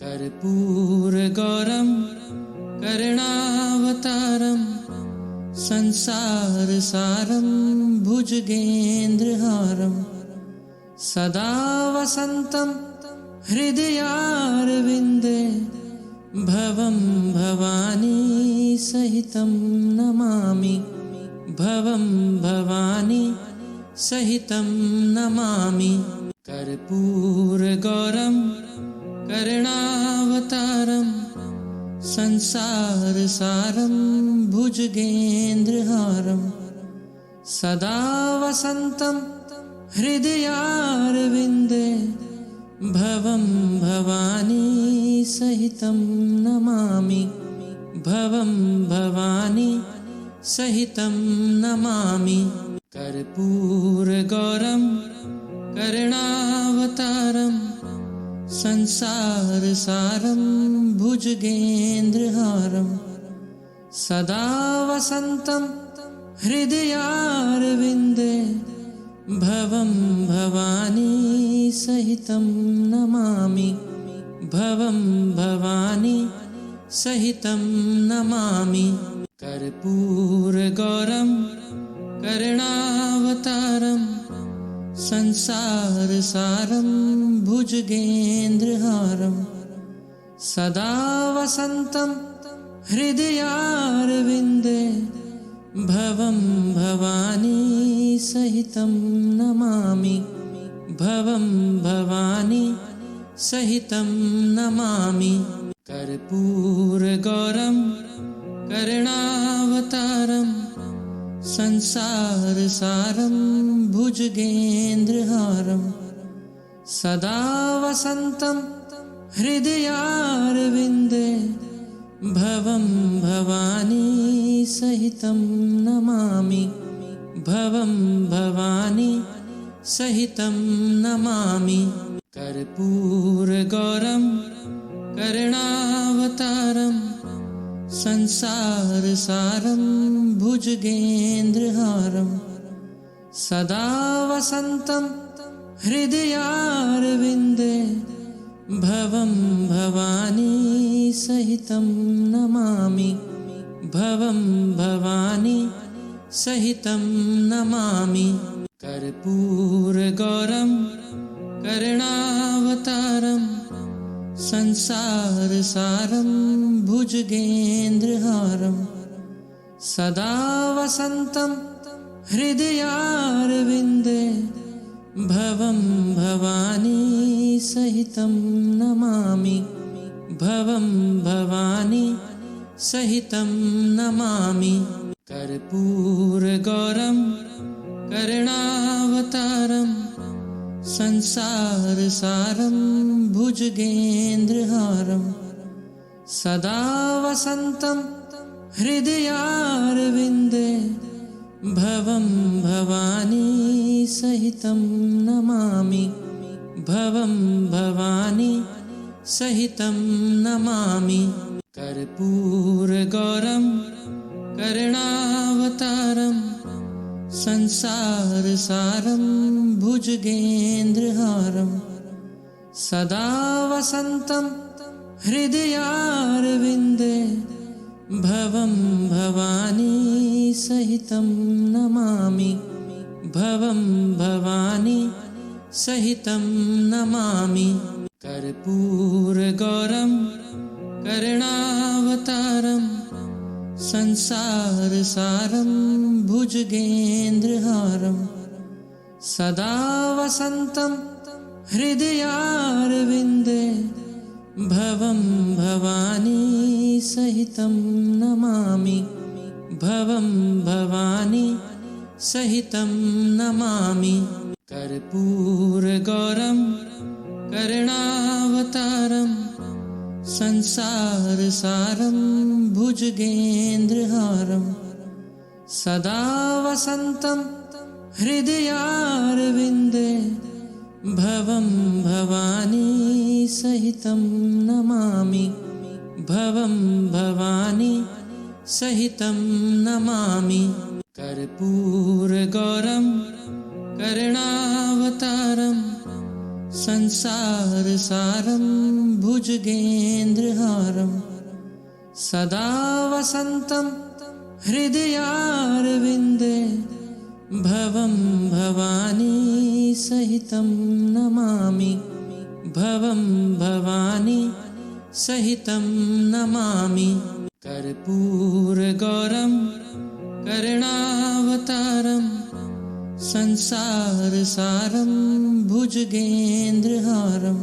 कर्पूरगौरं करुणावतारं संसारसारं भुजगेन्द्रहारं सदा वसन्तं हृदयारविन्दे भवं भवानी सहितं नमामि भवं भवानी सहितं नमामि। कर्पूरगौरं करुणावतारं संसारसारं भुजगेन्द्रहारं सदा वसन्तं हृदयारविन्दे भवं भवानी सहितं नमामि भवं भवानी सहितं नमामि। कर्पूरगौरं करुणावतारं संसारसारं भुजगेन्द्रहारं सदा वसन्तं हृदयारविन्दे भवं भवानी सहितं नमामि भवं भवानी सहितं नमामि। कर्पूरगौरं करुणावतारं संसारसारं भुजगेन्द्रहारं सदा वसन्तं हृदयारविन्दे भवं भवानी सहितं नमामि भवं भवानी सहितं नमामि। कर्पूरगौरं करुणावतारं संसारसारं भुजगेन्द्रहारं सदा वसन्तं हृदयारविन्दे भवं भवानी सहितं नमामि भवं भवानी सहितं नमामि। कर्पूरगौरं करुणावतारं संसारसारं भुजगेन्द्रहारं सदा वसन्तं हृदयारविन्दे भवं भवानी सहितं नमामि भवं भवानी सहितं नमामि। कर्पूरगौरं करुणावतारं संसारसारं भुजगेन्द्रहारं सदा वसन्तं हृदयारविन्दे भवं भवानी सहितं नमामि भवं भवानी सहितं नमामि। कर्पूरगौरं करुणावतारं संसारसारं भुजगेन्द्रहारं सदा वसन्तं हृदयारविन्दे भवं भवानी सहितं नमामि भवं भवानी सहितं नमामि। कर्पूरगौरं करुणावतारं संसारसारं भुजगेन्द्रहारं सदा वसन्तं हृदयारविन्दे भवं भवानी सहितं नमामि भवं भवानी सहितं नमामि। कर्पूरगौरं करुणावतारं संसारसारं भुजगेन्द्रहारं सदा वसन्तं हृदयारविन्दे भवं भवानी सहितं नमामि भवं भवानी सहितं नमामि। कर्पूरगौरं करुणावतारं संसारसारं भुजगेन्द्रहारं सदा वसन्तं हृदयारविन्दे भवं भवानी सहितं नमामि भवं भवानी सहितं नमामि। कर्पूरगौरं करुणावतारं संसारसारं भुजगेन्द्रहारं सदा वसन्तं हृदयारविन्दे भवं भवानी सहितं नमामि भवं भवानी सहितं नमामि कर्पूरगौरं करुणावतारं संसारसारं भुजगेन्द्रहारं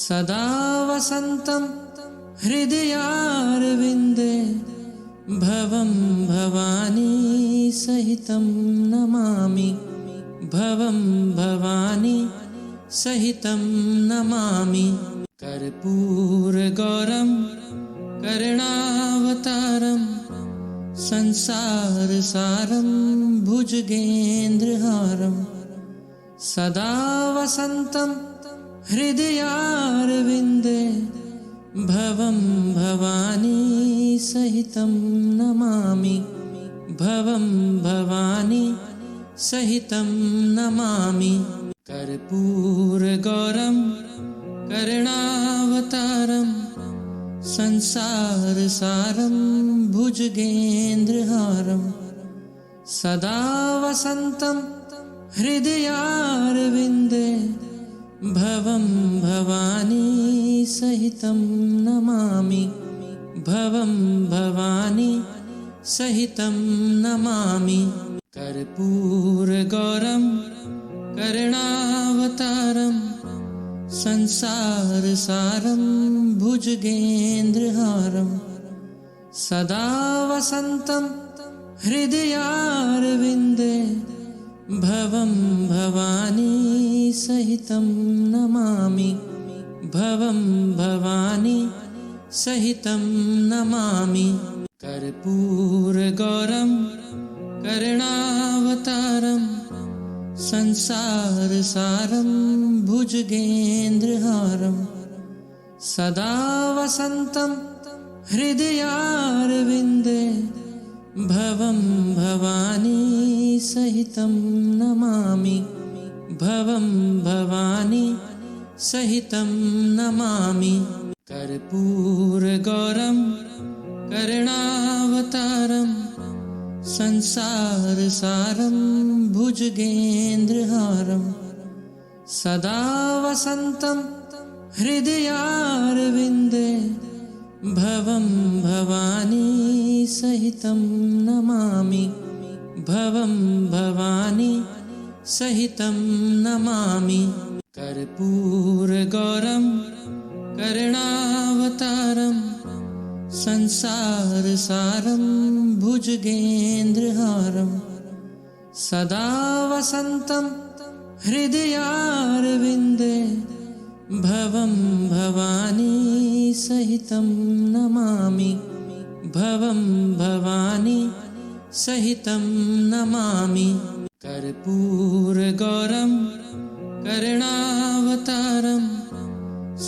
सदा वसन्तं हृदयारविन्दे भवं भवानी सहितं नमामि भवं भवानी सहितं नमामि कर्पूरगौरं करुणावतारं संसारसारं भुजगेन्द्रहारं सदा वसन्तं हृदयारविन्दे भवं भवानी सहितं नमामि भवं भवानी सहितं नमामि कर्पूरगौरं करुणावतारं संसारसारं भुजगेन्द्रहारं सदा वसन्तं हृदयारविन्दे भवं भवानी सहितं नमामि भवं भवानी सहितं नमामि कर्पूरगौरं करुणावतारं संसारसारं भुजगेन्द्रहारं सदा वसन्तं हृदयारविन्दे भवं भवानी सहितं नमामि भवं भवानी सहितं नमामि कर्पूरगौरं करुणावतारं संसारसारं भुजगेन्द्रहारं सदा वसन्तं हृदयारविन्दे भवं भवानी सहितं नमामि भवं भवानी सहितं नमामि कर्पूरगौरं करुणावतारं संसारसारं भुजगेन्द्रहारं सदा वसन्तं हृदयारविन्दे भवं भवानी सहितं नमामि भवं भवानी सहितं नमामि कर्पूरगौरं करुणावतारं संसारसारं भुजगेन्द्रहारं सदा वसन्तं हृदयारविन्दे भवं भवानी सहितं नमामि भवं भवानी सहितं नमामि कर्पूरगौरं करुणावतारं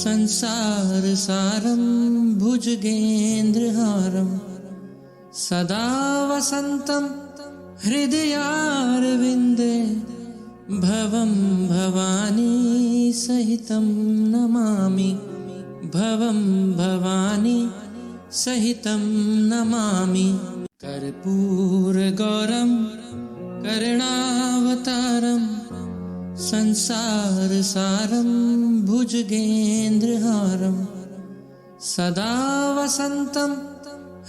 संसारसारं भुजगेन्द्रहारं सदा वसन्तं हृदयारविन्दे भवं भवानी सहितं नमामि भवं भवानी सहितं नमामि कर्पूरगौरं करुणावतारं संसारसारं भुजगेन्द्रहारं सदा वसन्तं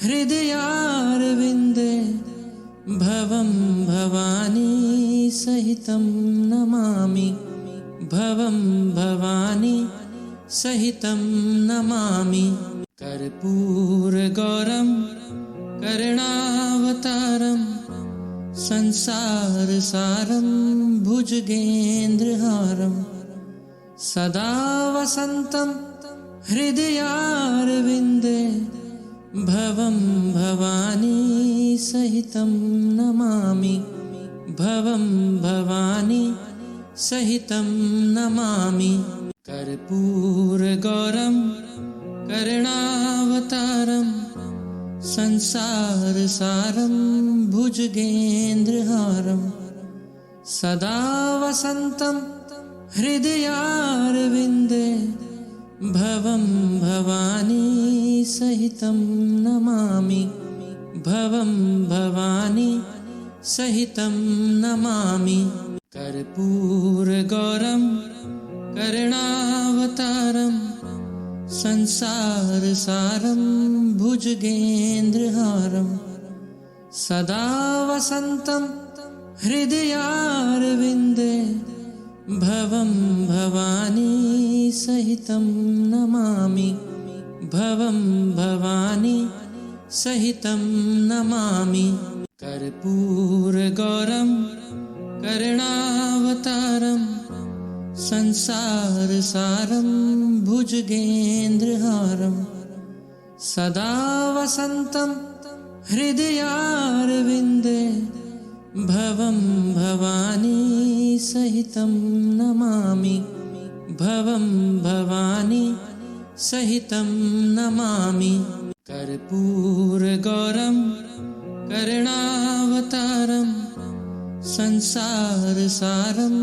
हृदयारविन्दे भवं भवानी सहितं नमामि भवं भवानी सहितं नमामि कर्पूरगौरं करुणावतारं संसारसारं भुजगेन्द्रहारं सदा वसन्तं हृदयारविन्दे भवं भवानी सहितं नमामि भवं भवानी सहितं नमामि कर्पूरगौरं करुणावतारं संसारसारं भुजगेन्द्रहारं सदा वसन्तं हृदयारविन्दे भवं भवानी सहितं नमामि भवं भवानी सहितं नमामि कर्पूरगौरं करुणावतारं संसारसारं भुजगेन्द्रहारं सदा वसन्तं हृदयारविन्दे भवं भवानी सहितं नमामि भवं भवानी सहितं नमामि कर्पूरगौरं करुणावतारं संसारसारं भुजगेन्द्रहारं सदा वसन्तं हृदयारविन्दे भवं भवानी सहितं नमामि भवं भवानी सहितं नमामि कर्पूरगौरं करुणावतारं संसारसारं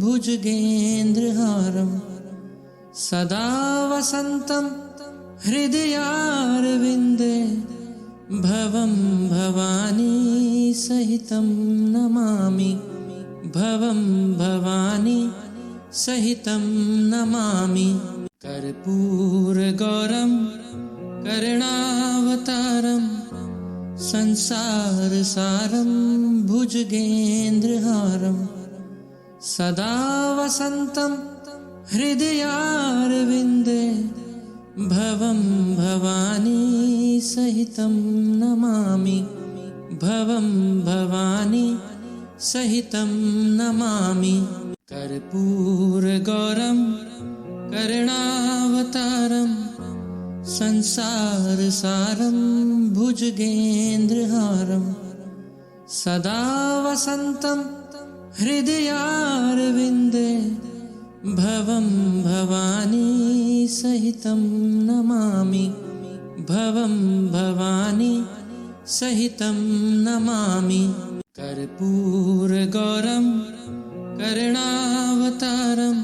भुजगेन्द्रहारं सदा वसन्तं हृदयारविन्दे भवं भवानी सहितं नमामि भवं भवानी सहितं नमामि कर्पूरगौरं करुणावतारं संसारसारं भुजगेन्द्रहारं सदा वसन्तं हृदयारविन्दे भवं भवानी सहितं नमामि भवं भवानी सहितं नमामि कर्पूरगौरं करुणावतारं संसारसारं भुजगेन्द्रहारं सदा वसन्तं हृदयारविन्दे भवं भवानी सहितं नमामि भवं भवानी सहितं नमामि कर्पूरगौरं करुणावतारं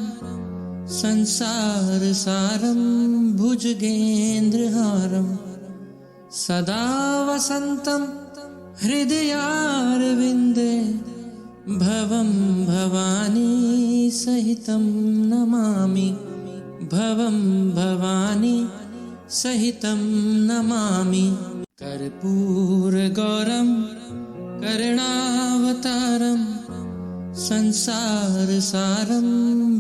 संसारसारं भुजगेन्द्रहारं सदा वसन्तं हृदयारविन्दे भवं भवानी सहितं नमामि भवं भवानी सहितं नमामि कर्पूरगौरं करुणावतारं संसारसारं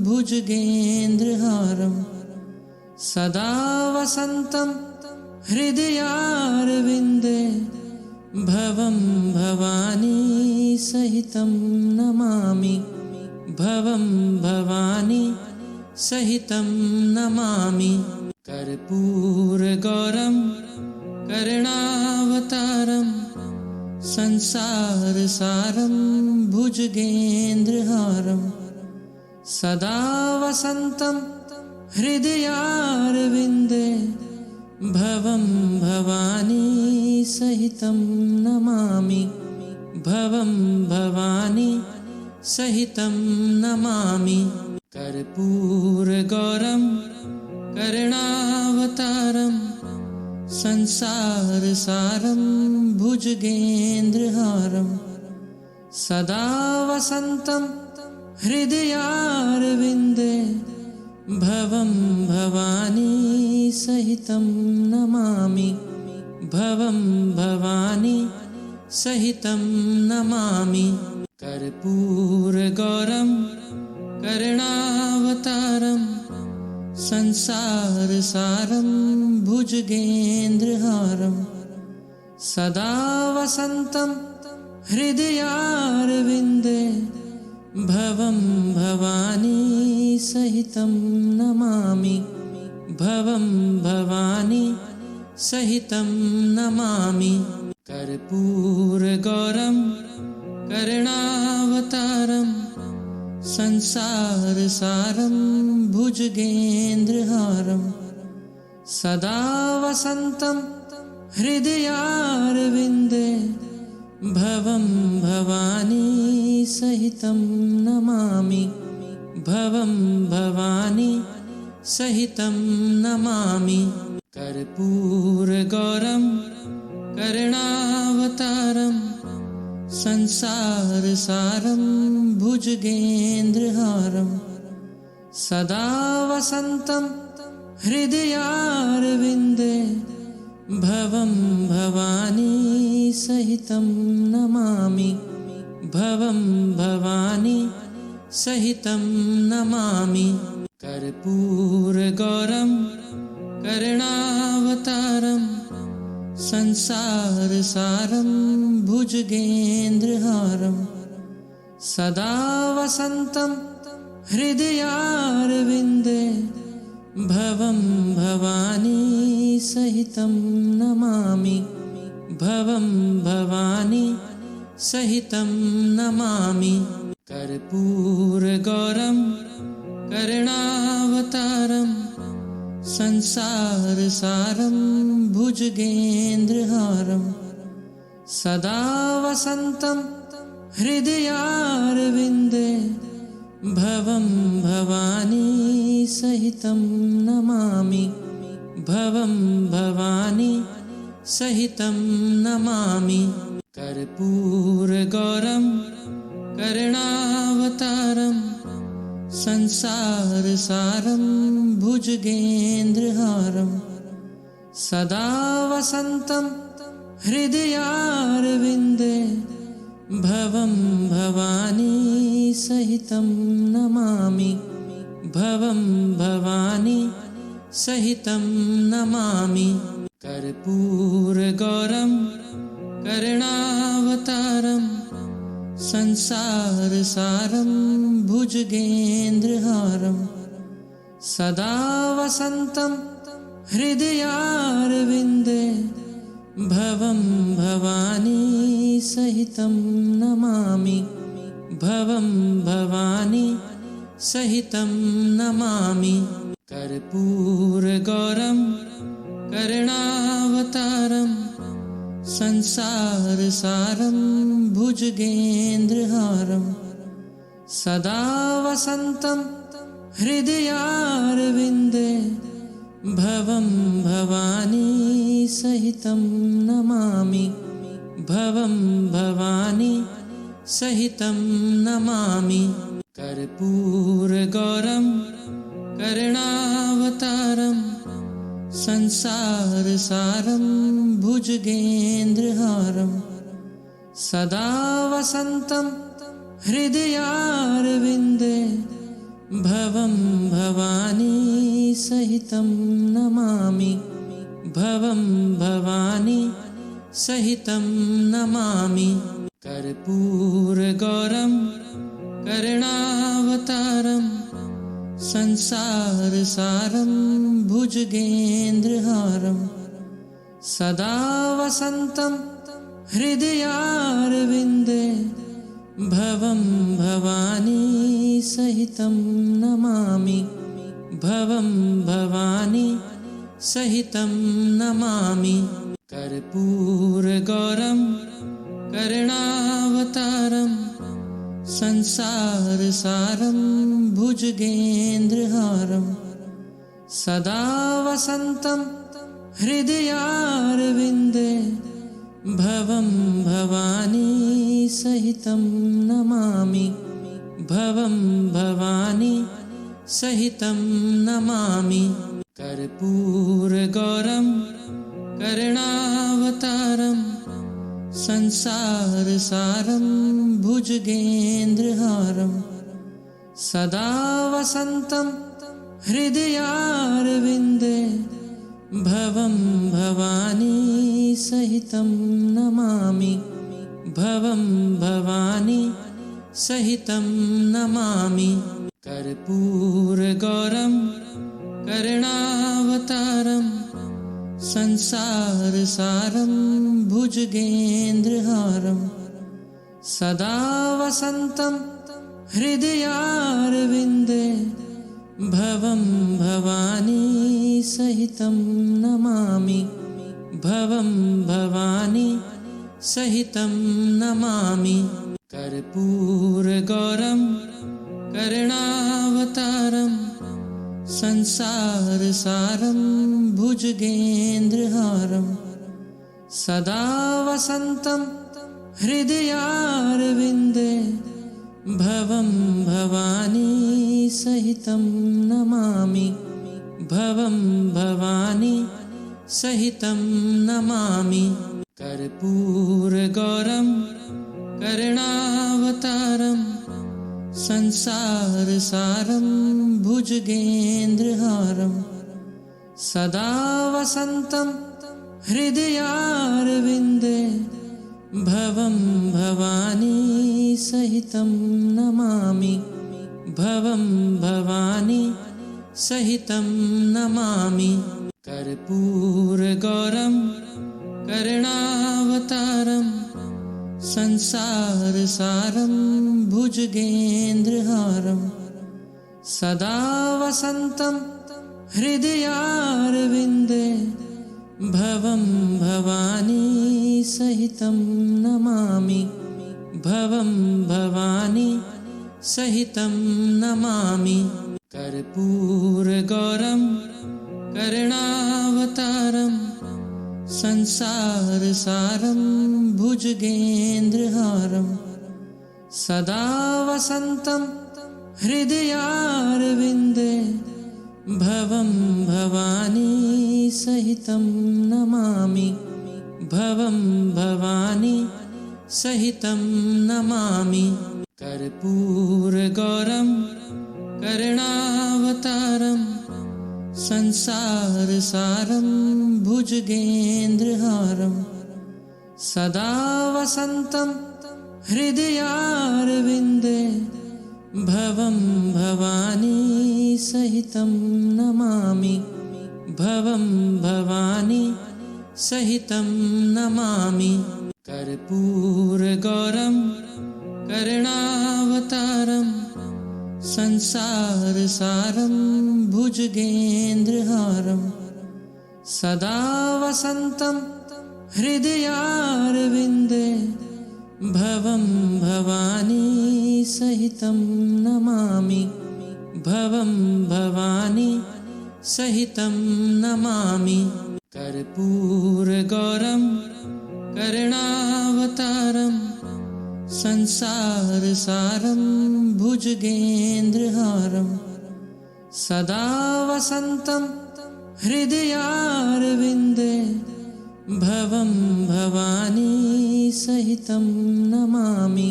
भुजगेन्द्रहारं सदा वसन्तं हृदयारविन्दे भवं भवानी सहितं नमामि भवं भवानी सहितं नमामि कर्पूरगौरं करुणावतारं संसारसारं भुजगेन्द्रहारं सदा वसन्तं हृदयारविन्दे भवं भवानी सहितं नमामि भवं भवानी सहितं नमामि कर्पूरगौरं करुणावतारं संसारसारं भुजगेन्द्रहारं सदा वसन्तं हृदयारविन्दे भवं भवानी सहितं नमामि भवं भवानी सहितं नमामि कर्पूरगौरं करुणावतारं संसारसारं भुजगेन्द्रहारं सदा वसन्तं हृदयारविन्दे भवं भवानी सहितं नमामि भवं भवानी सहितं नमामि कर्पूरगौरं करुणावतारं संसारसारं भुजगेन्द्रहारं सदा वसन्तं हृदयारविन्दे भवं भवानी सहितं नमामि भवं भवानी सहितं नमामि। कर्पूरगौरं करुणावतारं संसारसारं भुजगेन्द्रहारं सदा वसन्तं हृदयारविन्दे भवं भवानी सहितं नमामि। भवं भवानी सहितं नमामि। कर्पूरगौरं करुणावतारं संसारसारं भुजगेन्द्रहारं सदा वसन्तं हृदयारविन्दे भवं भवानी सहितं नमामि। भवं भवानी सहितं नमामि। कर्पूरगौरं करुणावतारं संसारसारं भुजगेन्द्रहारं सदा वसन्तं हृदयारविन्दे भवं भवानी सहितं नमामि। भवं भवानी सहितं नमामि। कर्पूरगौरं करुणावतारं संसारसारं भुजगेन्द्रहारं सदा वसन्तं हृदयारविन्दे भवं भवानी सहितं नमामि। भवं भवानी सहितं नमामि। कर्पूरगौरं करुणावतारं संसारसारं भुजगेन्द्रहारं सदा वसन्तं हृदयारविन्दे भवं भवानी सहितं नमामि। भवं भवानी सहितं नमामि। कर्पूरगौरं करुणावतारं संसारसारं भुजगेन्द्रहारं सदा वसन्तं हृदयारविन्दे भवं भवानी सहितं नमामि। भवं भवानी सहितं नमामि। कर्पूरगौरं करुणावतारं संसारसारं भुजगेन्द्रहारं सदा वसन्तं हृदयारविन्दे भवं भवानी सहितं नमामि। भवं भवानी सहितं नमामि। कर्पूरगौरं करुणावतारं संसारसारं भुजगेन्द्रहारं सदा वसन्तं हृदयारविन्दे भवं भवानी सहितं नमामि। भवं भवानी सहितं नमामि। कर्पूरगौरं करुणावतारं संसारसारं भुजगेन्द्रहारं सदा वसन्तं हृदयारविन्दे भवं भवानी सहितं नमामि। भवं भवानी सहितं नमामि। कर्पूरगौरं करुणावतारं संसारसारं भुजगेन्द्रहारं सदा वसन्तं हृदयारविन्दे भवं भवानी सहितं नमामि। भवं भवानी सहितं नमामि। कर्पूरगौरं करुणावतारं संसारसारं भुजगेन्द्रहारं सदा वसन्तं हृदयारविन्दे भवं भवानी सहितं नमामि। भवं भवानी सहितं नमामि। कर्पूरगौरं करुणावतारं संसारसारं भुजगेन्द्रहारं सदा वसन्तं हृदयारविन्दे भवं भवानी सहितं नमामि भवं भवानी सहितं नमामि कर्पूरगौरं करुणावतारं संसारसारं भुजगेन्द्रहारं सदा वसन्तं हृदयारविन्दे भवं भवानी सहितं नमामि भवं भवानी सहितं नमामि कर्पूरगौरं करुणावतारं संसारसारं भुजगेन्द्रहारं सदा वसन्तं हृदयारविन्दे भवं भवानी सहितं नमामि भवं भवानी सहितं नमामि कर्पूरगौरं करुणावतारं संसारसारं भुजगेन्द्रहारं सदा वसन्तं हृदयारविन्दे भवं भवानी सहितं नमामि भवं भवानी सहितं नमामि कर्पूरगौरं करुणावतारं संसारसारं भुजगेन्द्रहारं सदा वसन्तं हृदयारविन्दे भवं भवानी सहितं नमामि भवं भवानी सहितं नमामि कर्पूरगौरं करुणावतारं संसारसारं भुजगेन्द्रहारं सदा वसन्तं हृदयारविन्दे भवं भवानी सहितं नमामि भवं भवानी सहितं नमामि कर्पूरगौरं करुणावतारं संसारसारं भुजगेन्द्रहारं सदा वसन्तं हृदयारविन्दे भवं भवानी सहितं नमामि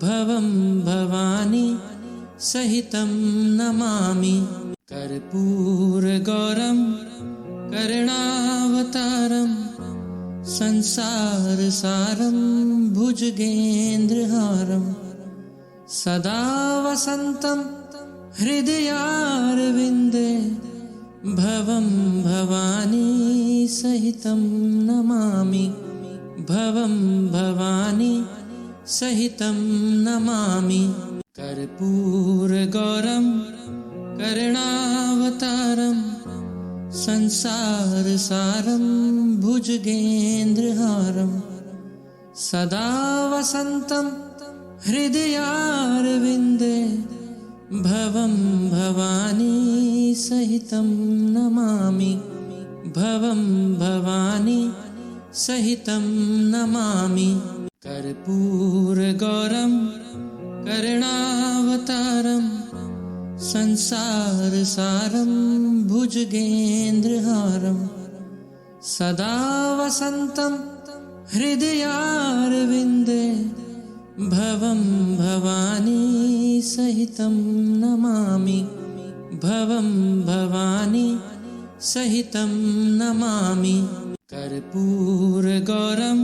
भवं भवानी सहितं नमामि कर्पूरगौरं करुणावतारं संसारसारं भुजगेन्द्रहारं सदा वसन्तं हृदयारविन्दे भवं भवानी सहितं नमामि भवं भवानी सहितं नमामि कर्पूरगौरं करुणावतारं संसारसारं भुजगेन्द्रहारं सदा वसन्तं हृदयारविन्दे भवं भवानी सहितं नमामि भवं भवानी सहितं नमामि कर्पूरगौरं करुणावतारं संसारसारं भुजगेन्द्रहारं सदा वसन्तं हृदयारविन्दे भवं भवानी सहितं नमामि भवं भवानी सहितं नमामि कर्पूरगौरं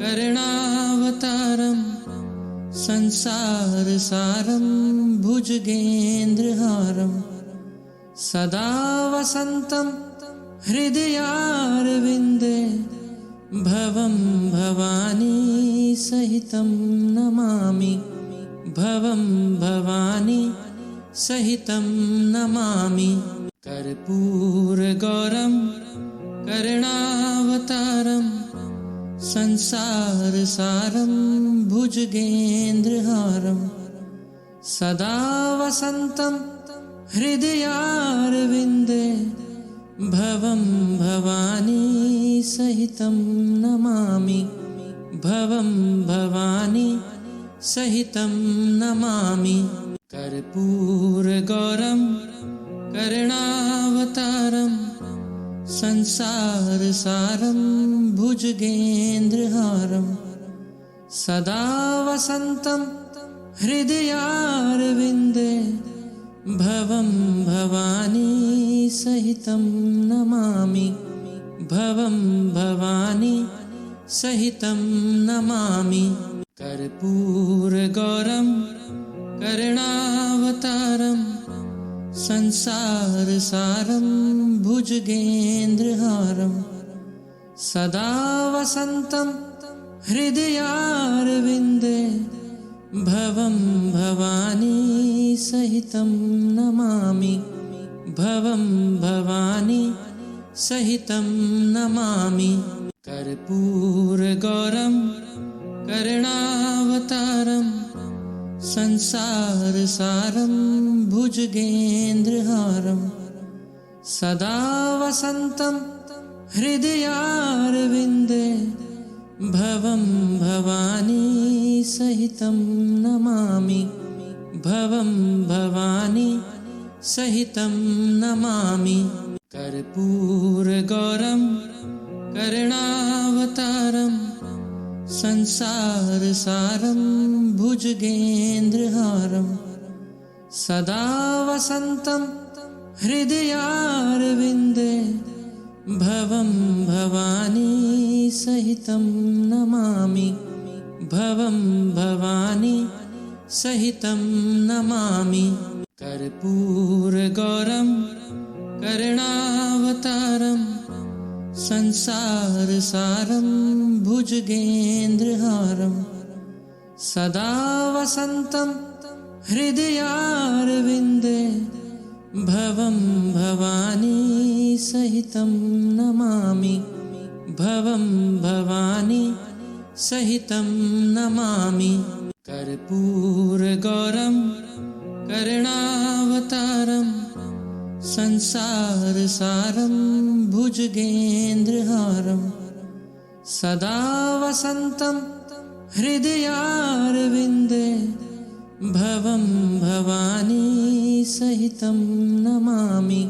करुणावतारं संसारसारं भुजगेन्द्रहारं सदा वसन्तं हृदयारविन्दे भवं भवानी सहितं नमामि भवं भवानी सहितं नमामि कर्पूरगौरं करुणावतारं संसारसारं भुजगेन्द्रहारं सदा वसन्तं हृदयारविन्दे भवं भवानी सहितं नमामि भवं भवानी सहितं नमामि कर्पूरगौरं करुणावतारं संसारसारं भुजगेन्द्रहारं सदा वसन्तं हृदयारविन्दे भवं भवानी सहितं नमामि भवं भवानी सहितं नमामि कर्पूरगौरं करुणावतारं संसारसारं भुजगेन्द्रहारं सदा वसन्तं हृदयारविन्दे भवं भवानी सहितं नमामि भवं भवानी सहितं नमामि कर्पूरगौरं करुणावतारं संसारसारं भुजगेन्द्रहारं सदा वसन्तं हृदयारविन्दे भवं भवानी सहितं नमामि भवं भवानी सहितं नमामि कर्पूरगौरं करुणावतारं संसारसारं भुजगेन्द्रहारं सदा वसन्तं हृदयारविन्दे भवं भवानी सहितं नमामि भवं भवानी सहितं नमामि कर्पूरगौरं करुणावतारं संसारसारं भुजगेन्द्रहारं सदा वसन्तं हृदयारविन्दे भवं भवानी सहितं नमामि भवं भवानी सहितं नमामि कर्पूरगौरं करुणावतारं संसारसारं भुजगेन्द्रहारं सदा वसन्तं हृदयारविन्दे भवं भवानी सहितं नमामि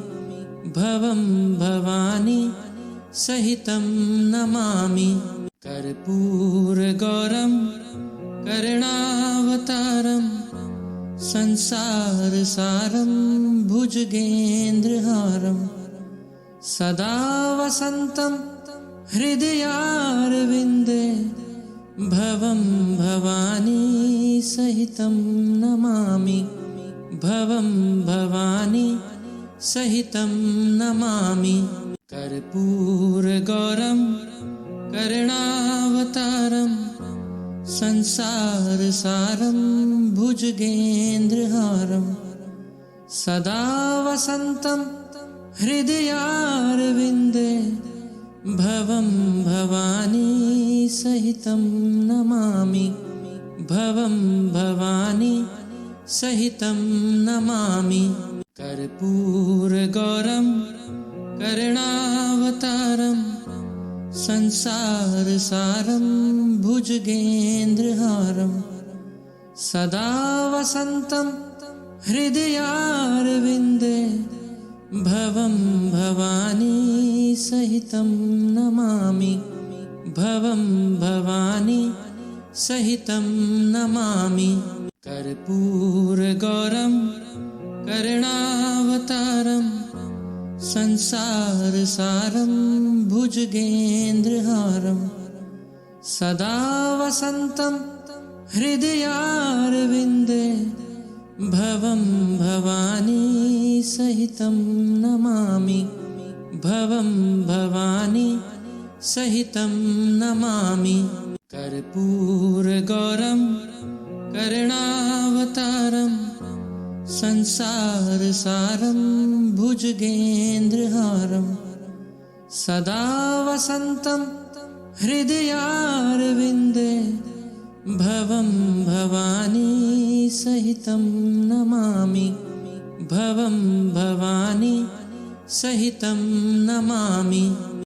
भवं भवानी सहितं नमामि कर्पूरगौरं करुणावतारं संसारसारं भुजगेन्द्रहारं सदा वसन्तं हृदयारविन्दे भवं भवानी सहितं नमामि भवं भवानी सहितं नमामि कर्पूरगौरं करुणावतारं संसारसारं भुजगेन्द्रहारं सदा वसन्तं हृदयारविन्दे भवं भवानी सहितं नमामि भवं भवानी सहितं नमामि कर्पूरगौरं करुणावतारं संसारसारं भुजगेन्द्रहारं सदा वसन्तं हृदयारविन्दे भवं भवानी सहितं नमामि भवं भवानी सहितं नमामि कर्पूरगौरं करुणावतारं संसारसारं भुजगेन्द्रहारं सदा वसन्तं हृदयारविन्दे भवं भवानी सहितं नमामि भवं भवानी सहितं नमामि कर्पूरगौरं करुणावतारं संसारसारं भुजगेन्द्रहारं सदा वसन्तं हृदयारविन्दे भवं भवानी सहितं नमामि भवं भवानी सहितं नमामि।